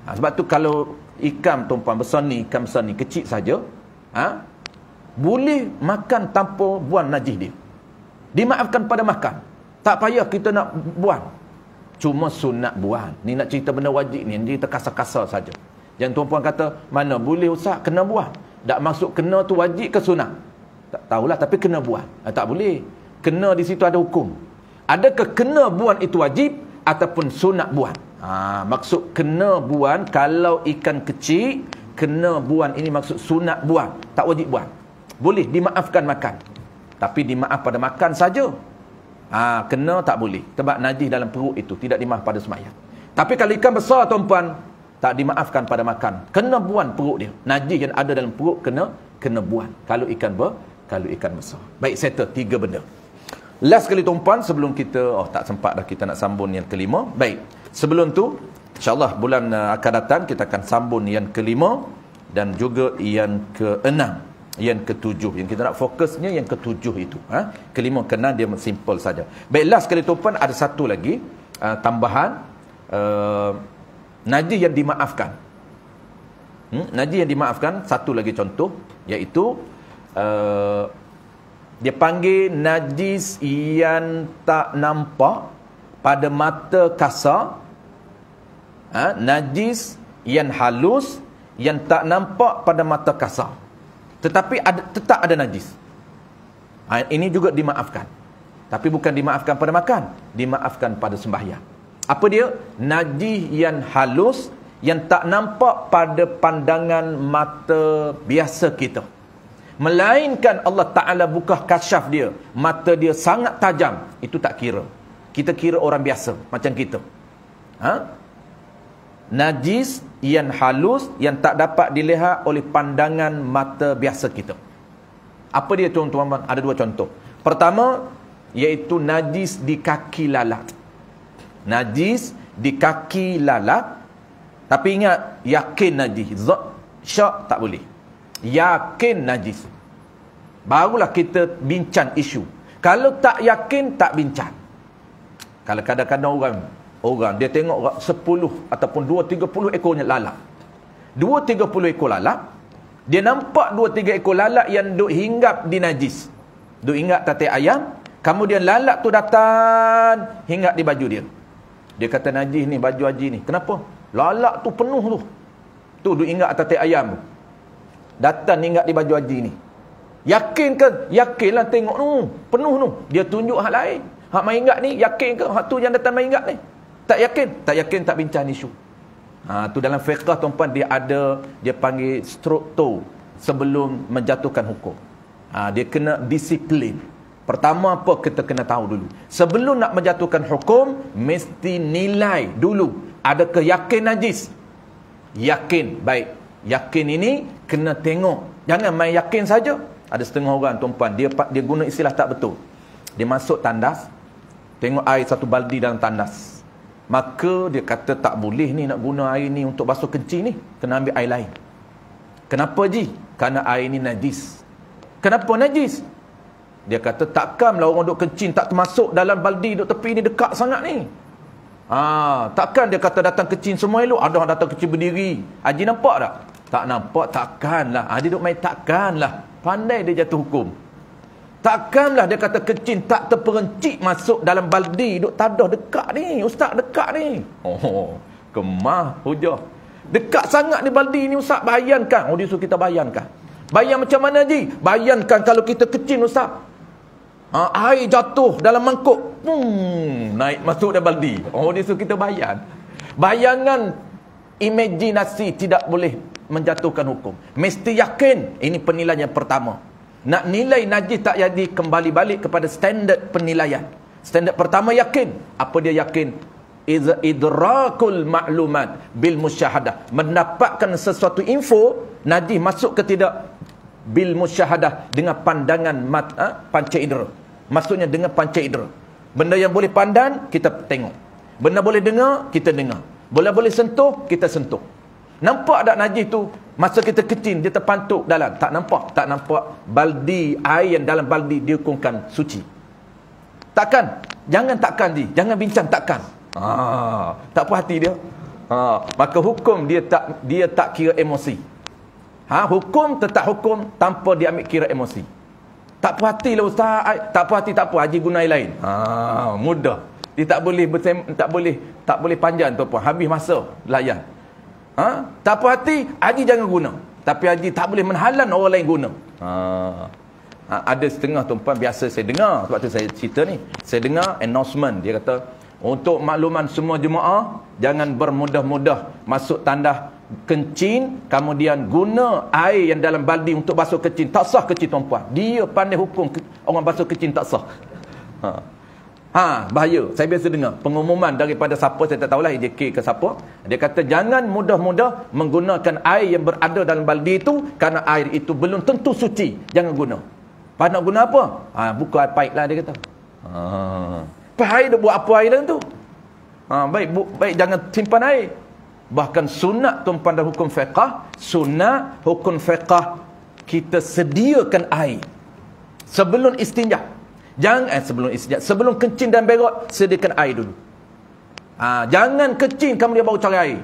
Sebab tu kalau ikan tuan-puan besar ni, ikan besar ni kecil saja, boleh makan tanpa buang najis dia. Dimaafkan pada makan. Tak payah kita nak buang. Cuma sunat buang. Ni nak cerita benda wajib ni, cerita kasar-kasar saja. Jangan tuan-puan kata, mana boleh Ustaz, kena buang. Tak maksud kena tu wajib ke sunat? Tak tahulah, tapi kena buang. Tak boleh. Kena di situ ada hukum. Adakah kena buang itu wajib ataupun sunat buang? Maksud kena buang, kalau ikan kecil, kena buang ini maksud sunat buang, tak wajib buang. Boleh dimaafkan makan, tapi dimaaf pada makan saja. Kena tak boleh, sebab najis dalam perut itu tidak dimaaf pada sembahyang. Tapi kalau ikan besar tuan-puan, tak dimaafkan pada makan, kena buang perut dia. Najis yang ada dalam perut kena buang. Kalau ikan besar. Baik, settle 3 benda. Last kali tuan-puan, sebelum kita tak sempat dah kita nak sambung yang kelima. Baik, sebelum tu insya-Allah bulan akan datang kita akan sambung yang kelima dan juga yang keenam, yang ketujuh. Yang kita nak fokusnya yang ketujuh itu. Kelima, keenam dia simple saja. Baik, last kali tuan-puan ada satu lagi tambahan, najis yang dimaafkan. Najis yang dimaafkan, satu lagi contoh, iaitu dia panggil najis yang tak nampak pada mata kasar, najis yang halus yang tak nampak pada mata kasar, tetapi tetap ada najis. Ini juga dimaafkan. Tapi bukan dimaafkan pada makan, dimaafkan pada sembahyang. Apa dia? Najis yang halus, yang tak nampak pada pandangan mata biasa kita. Melainkan Allah Ta'ala buka kasyaf dia, mata dia sangat tajam, itu tak kira. Kita kira orang biasa macam kita. Najis yang halus, yang tak dapat dilihat oleh pandangan mata biasa kita. Apa dia tuan-tuan? Ada dua contoh. Pertama, iaitu najis di kaki lalat. Najis di kaki lalat. Tapi ingat, yakin najis. Syak tak boleh. Yakin najis. Barulah kita bincang isu. Kalau tak yakin, tak bincang. Kalau kadang-kadang orang dia tengok 10 ataupun 2-30 ekornya lalat. 2-30 ekor lalat. Dia nampak 2-3 ekor lalat yang duk hinggap di najis. Duk hinggap tatai ayam. Kemudian lalat tu datang hinggap di baju dia. Dia kata najis ni baju haji ni. Kenapa? Lalat tu penuh tu. Tu duk hinggap tatai ayam tu. Datang hinggap di baju haji ni. Yakin ke? Yakinlah tengok tu. Penuh tu. Dia tunjuk hak lain. Hak main hinggap ni yakin ke? Hak tu yang datang main hinggap ni. Tak yakin? Tak yakin tak bincang isu. Tu dalam fiqh tuan-tuan dia ada, dia panggil stroke toe sebelum menjatuhkan hukum. Dia kena disiplin. Pertama apa kita kena tahu dulu. Sebelum nak menjatuhkan hukum, mesti nilai dulu. Adakah yakin najis? Yakin. Baik. Yakin ini kena tengok. Jangan main yakin saja. Ada setengah orang tuan-tuan, dia guna istilah tak betul. Dia masuk tandas, tengok air satu baldi dalam tandas. Maka dia kata tak boleh ni nak guna air ni untuk basuh kencing ni. Kena ambil air lain. Kenapa Ji? Kerana air ni najis. Kenapa najis? Dia kata takkanlah orang duk kencing tak termasuk dalam baldi duk tepi ni dekat sangat ni. Takkan dia kata datang kencing semua elok, ada orang datang kencing berdiri. Haji nampak tak? Tak nampak, takkanlah. Dia duk main takkanlah. Pandai dia jatuh hukum. Takkanlah dia kata kencing tak terperencik masuk dalam baldi duk tadah dekat ni. Ustaz dekat ni. Kemah hujah. Dekat sangat ni baldi ni Ustaz, bayangkan. Dia suruh kita bayangkan. Bayang macam mana Ji? Bayangkan kalau kita kencing Ustaz. Air jatuh dalam mangkuk, naik masuk dalam baldi. Dia suruh kita bayang. Bayangan, imajinasi tidak boleh menjatuhkan hukum. Mesti yakin. Ini penilaian yang pertama. Nak nilai najis tak jadi, kembali balik kepada standard penilaian. Standard pertama yakin. Apa dia yakin? Idrakul ma'lumat bil musyahadah. Mendapatkan sesuatu info najis masuk ke tidak bil musyahadah, dengan pandangan panca indera. Maksudnya dengan panca indera. Benda yang boleh pandang kita tengok. Benda boleh dengar kita dengar. Boleh sentuh kita sentuh. Nampak tak najis tu masa kita kecil dia terpantuk dalam? Tak nampak. Tak nampak. Baldi air yang dalam baldi dihukumkan suci. Takkan? Jangan takkan Ji. Jangan bincang takkan. Tak puas hati dia. Maka hukum dia tak kira emosi. Hukum tetap hukum tanpa dia ambil kira emosi. Tak puas hati lah Ustaz. Tak puas hati tak apa. Haji guna air lain. Mudah. Dia tak boleh panjang tu pun. Habis masa layan. Tak puas hati, haji jangan guna. Tapi haji tak boleh menghalang orang lain guna. Ada setengah tuan-tuan biasa saya dengar, sebab tu saya cerita ni. Saya dengar announcement, dia kata, untuk makluman semua jemaah, jangan bermudah-mudah masuk tandas kencing, kemudian guna air yang dalam baldi untuk basuh kencing. Tak sah kencing tuan-puan. Dia pandai hukum orang basuh kencing tak sah. Bahaya. Saya biasa dengar pengumuman daripada siapa, saya tak tahulah AJK ke siapa. Dia kata jangan mudah-mudah menggunakan air yang berada dalam baldi itu, kerana air itu belum tentu suci. Jangan guna. Pas nak guna apa? Buka air pipe lah dia kata. Air dia buat apa air dalam tu? Baik jangan simpan air. Bahkan sunat tuan-tuan dalam hukum fiqah, sunat hukum fiqah kita sediakan air sebelum istinja. Sebelum kencing dan berak, sediakan air dulu. Jangan kencing kemudian baru cari air.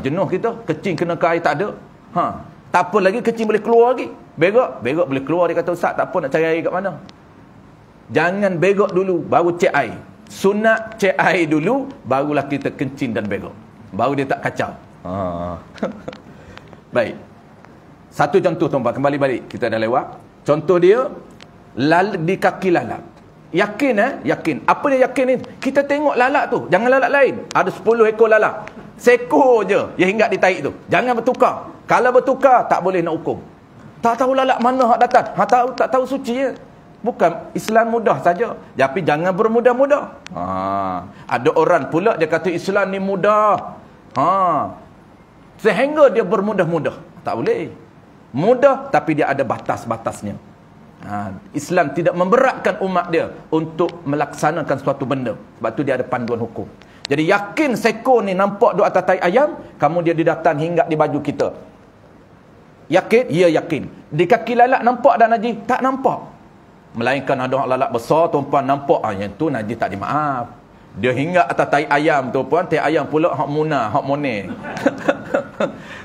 Jenuh kita, kencing kena ke air tak ada. Tak apa lagi, kencing boleh keluar lagi. Berak boleh keluar. Dia kata Ustaz tak apa nak cari air kat mana. Jangan berak dulu baru cek air. Sunat cek air dulu, barulah kita kencing dan berak. Baru dia tak kacau. Baik. Satu contoh tuan-tuan, kembali balik. Kita dah lewat. Contoh dia, di kaki lalat. Yakin Yakin. Apa dia yakin ni? Kita tengok lalat tu. Jangan lalat lain. Ada 10 ekor lalat. Seekor je yang hinggap di tahi tu. Jangan bertukar. Kalau bertukar, tak boleh nak hukum. Tak tahu lalat mana hak datang. Tak tahu suci je. Bukan Islam mudah saja. Tapi jangan bermudah-mudah. Ada orang pula dia kata Islam ni mudah. Sehingga dia bermudah-mudah. Tak boleh. Mudah tapi dia ada batas-batasnya. Islam tidak memberatkan umat dia untuk melaksanakan suatu benda. Sebab tu dia ada panduan hukum. Jadi yakin seekor ni nampak duk atas tai ayam, kemudian dia datang hinggap di baju kita. Yakin? Ya, yakin. Di kaki lalat nampak dah najis? Tak nampak. Melainkan ada lalat besar, tuan-puan nampak, yang tu najis tak dimaaf. Dia hinggap atas tai ayam, tuan-puan, tai ayam pula hak munah, hak moneh.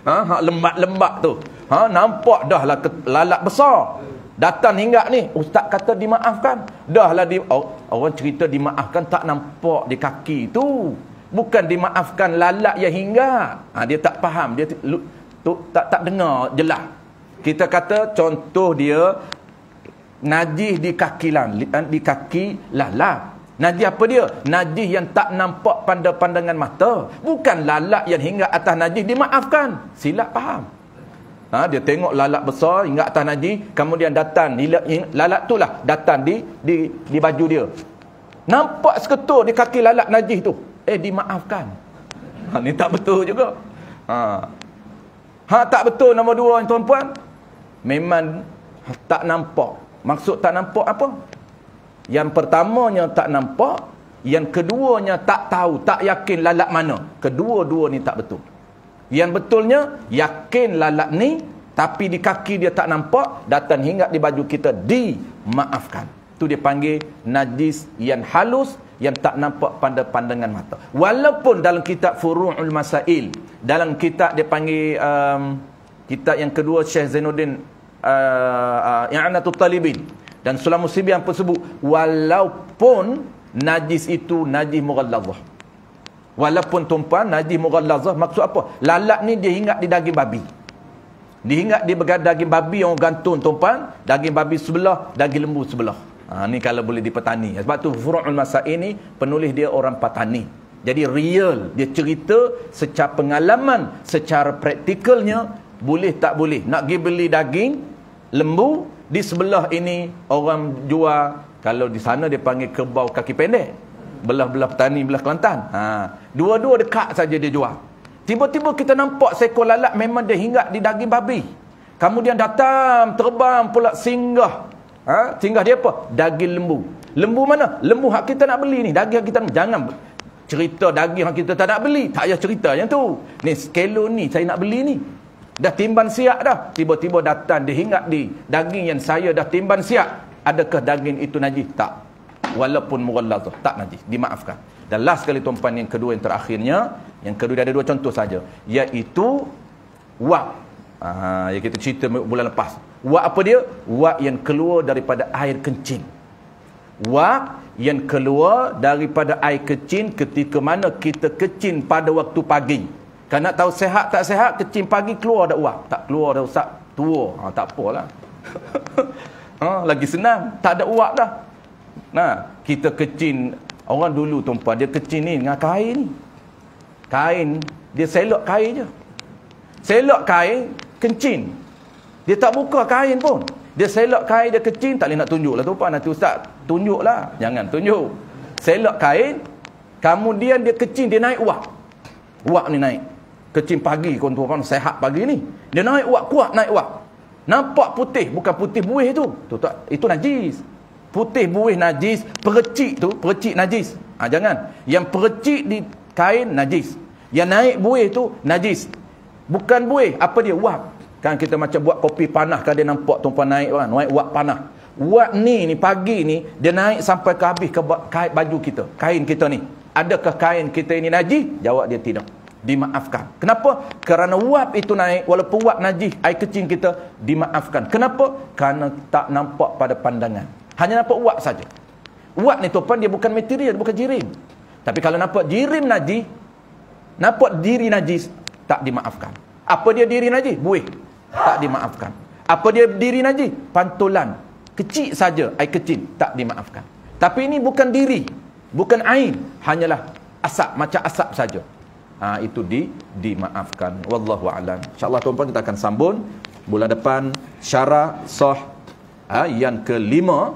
Hak lembat-lembat tu. Nampak dah lah lalat besar. Datang hinggap ni, ustaz kata dimaafkan. Dah lah orang cerita dimaafkan, tak nampak di kaki tu. Bukan dimaafkan lalat yang hinggap. Dia tak faham, dia tak dengar jelas. Kita kata contoh dia najis di kaki lalat. Najis apa dia? Najis yang tak nampak pada pandangan mata. Bukan lalat yang hinggap atas najis dimaafkan. Silap faham. Dia tengok lalat besar hinggap atas najis, kemudian datang lalat tu lah datang di baju dia. Nampak seketul di kaki lalat najis tu. Dimaafkan. Ni tak betul juga. Tak betul nombor 2 tuan-puan. Memang tak nampak. Maksud tak nampak apa? Yang pertamanya tak nampak, yang keduanya tak tahu, tak yakin lalat mana. Kedua-dua ni tak betul. Yang betulnya yakin lalat ni, tapi di kaki dia tak nampak, datang hinggap di baju kita, dimaafkan. Tu dia panggil najis yang halus, yang tak nampak pada pandangan mata. Walaupun dalam kitab Furu'ul Masail, dalam kitab dia panggil kitab yang kedua Syekh Zainuddin I'anatul Talibin dan Sulam Musibiyah pun sebut, walaupun najis itu najis mughallazah. Walaupun tuan-puan najis mughallazah, maksud apa? Lalat ni dia hinggap di daging babi. Dihinggap di daging babi yang gantung tuan-puan, daging babi sebelah, daging lembu sebelah. Ni kalau boleh di petani. Sebab tu Furu'ul Masail ni penulis dia orang petani. Jadi real, dia cerita secara pengalaman, secara praktikalnya, boleh tak boleh. Nak pergi beli daging lembu, di sebelah ini orang jual, kalau di sana dia panggil kerbau kaki pendek. Belah-belah petani, belah Kelantan. Dua-dua dekat saja dia jual. Tiba-tiba kita nampak seekor lalat memang dia hinggap di daging babi. Kemudian datang, terbang pula singgah. Singgah dia apa? Daging lembu. Lembu mana? Lembu hak kita nak beli ni. Daging hak kita nak. Jangan cerita daging hak kita tak nak beli. Tak payah cerita yang tu. Ni sekilo ni saya nak beli ni. Dah timban siap dah. Tiba-tiba datang dia hinggap di daging yang saya dah timban siap. Adakah daging itu najis? Tak. Walaupun mughallazah, tak najis, dimaafkan. Dan last sekali tuan-puan, yang kedua, yang terakhirnya, yang kedua dia ada 2 contoh saja, iaitu wak. Yang kita cerita bulan lepas. Wak apa dia? Wak yang keluar daripada air kencing. Wak yang keluar daripada air kencing ketika mana kita kencing pada waktu pagi. Kan nak tahu sehat tak sehat, kencing pagi keluar dah wak. Tak keluar dah ustaz, tua. Tak apalah. Lagi senang, tak ada wak dah. Kita kecin, orang dulu tuan-puan, dia kecin ni dengan kain ni. Kain, dia selok kain je. Selok kain, kencin. Dia tak buka kain pun. Dia selok kain, dia kecin, tak boleh nak tunjuk lah tuan-puan. Nanti ustaz, tunjuk lah. Jangan tunjuk. Selok kain, kemudian dia kecin, dia naik wak. Wak ni naik. Kecin pagi, tuan-tuan, sehat pagi ni. Dia naik wak, kuat naik wak. Nampak putih, bukan putih buih tu. Itu najis. Putih buih najis, percik tu, percik najis. Jangan. Yang percik di kain najis. Yang naik buih tu najis. Bukan buih, apa dia? Wak. Kan kita macam buat kopi panah, kan dia nampak tuan-puan naik kan, naik wak panah. Wak ni pagi ni dia naik sampai ke habis ke baju kita, kain kita ni. Adakah kain kita ini najis? Jawab dia tidak. Dimaafkan. Kenapa? Kerana wap itu naik, walaupun wap najis, air kecil kita dimaafkan. Kenapa? Kerana tak nampak pada pandangan. Hanya nampak wap saja. Wap ni tuan, dia bukan material, bukan jirim. Tapi kalau nampak jirim najis, nampak diri najis, tak dimaafkan. Apa dia diri najis? Buih. Tak dimaafkan. Apa dia diri najis? Pantulan. Kecil saja, air kecil. Tak dimaafkan. Tapi ini bukan diri. Bukan air. Hanyalah asap. Macam asap saja. Itu dimaafkan. Wallahu a'lam. InsyaAllah tuan-tuan kita akan sambung bulan depan syarah sah yang kelima,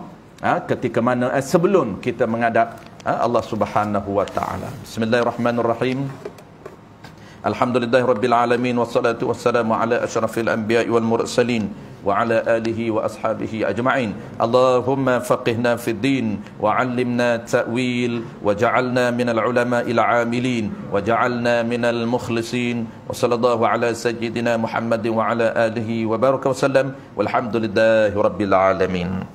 ketika mana sebelum kita menghadap Allah Subhanahu wa taala. Bismillahirrahmanirrahim. Alhamdulillahirabbil alamin wassalatu wassalamu ala asyrafil anbiya'i wal mursalin wa ala alihi wa ashabihi ajma'in. Allahumma faqihna fid din wa 'allimna ta'wil wa ja'alna minal ulama'il 'amilin wa ja'alna minal mukhlisin wa sallallahu ala sayyidina Muhammadin wa ala alihi wa baraka wa sallam walhamdulillahi rabbil alamin.